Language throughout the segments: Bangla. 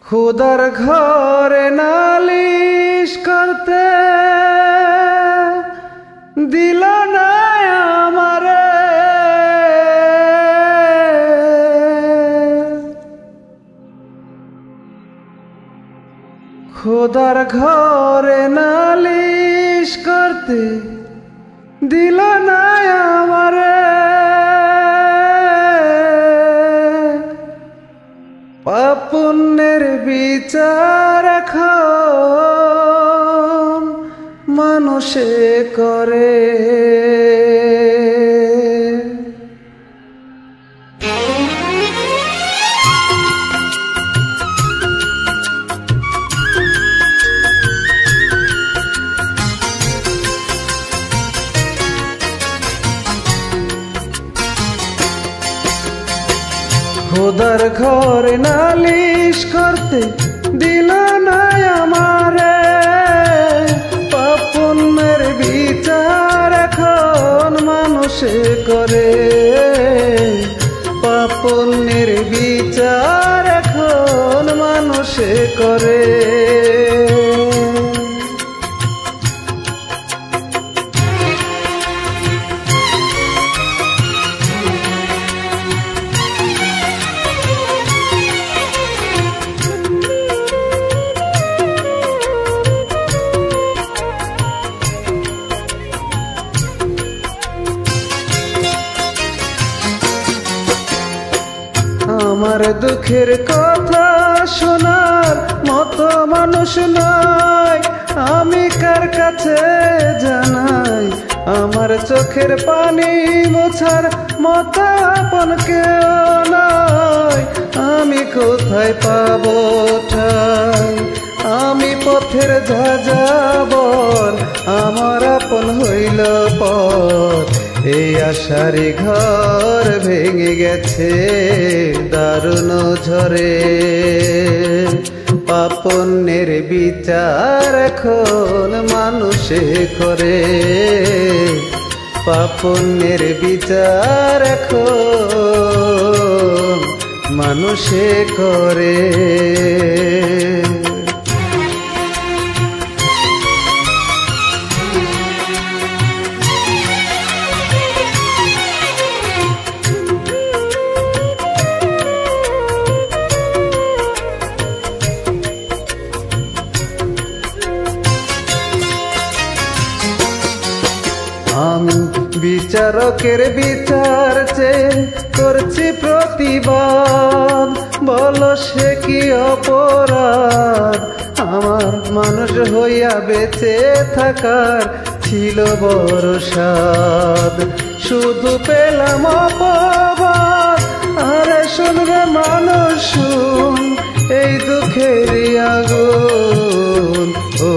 খুদার ঘরে নালিশ করতে দিল না আমারে, খুদার ঘরে নালিশ করতে দিল না আমারে। পাপ পুণ্যের বিচার এখন মানুষে করে। খুদার ঘরে নালিশ করতে দিল না আমারে, পাপ পুণ্যের বিচার এখন মানুষে করে। পাপ পুণ্যের বিচার এখন মানুষে করে। আমার দুঃখের কথা শোনার মতো মানুষ নয়, আমি কার কাছে জানাই? আমার চোখের পানি মোছার মতো আপন কেউ নয়, আমি কোথায় পাবো ঠাই? আমি পথের যাযাবর, আমার আপন হইল পথ। এই আশারি ঘর ভেঙে গেছে দারুণ ঝড়ে। পাপ পুণ্যের বিচার এখন মানুষে করে। পাপ পুণ্যের বিচার এখন মানুষে করে। আমি বিচারকের বিচার চেয়ে করছি প্রতিবাদ, বলো সে কি অপরাধ? আমার মানুষ হইয়া বেঁচে থাকার ছিল বড় স্বাদ, শুধু পেলাম অপবাদ। আরে শুনবে মানুষ শুন, এই দুঃখেরই আগুন ও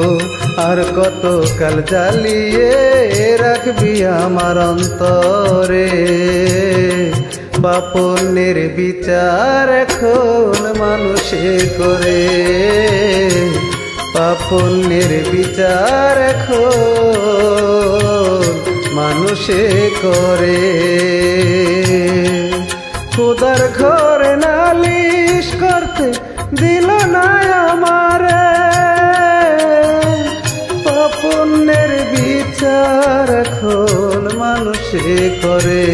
আর কতকাল জ্বালিয়ে রাখবি আমার অন্তরে। পাপ পুণ্যের বিচার এখন মানুষে করে। পাপ পুণ্যের বিচার এখন মানুষে করে। খুদার ঘরে নালিশ করতে দিল না আমারে, পাপ পুণ্যের বিচার এখন মানুষে করে।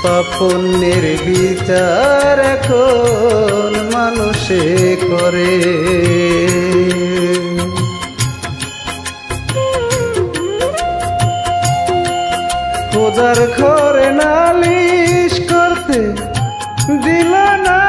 পাপ পুণ্যের বিচার এখন মানুষে করে। খুদার ঘরে নালিশ করতে দিল না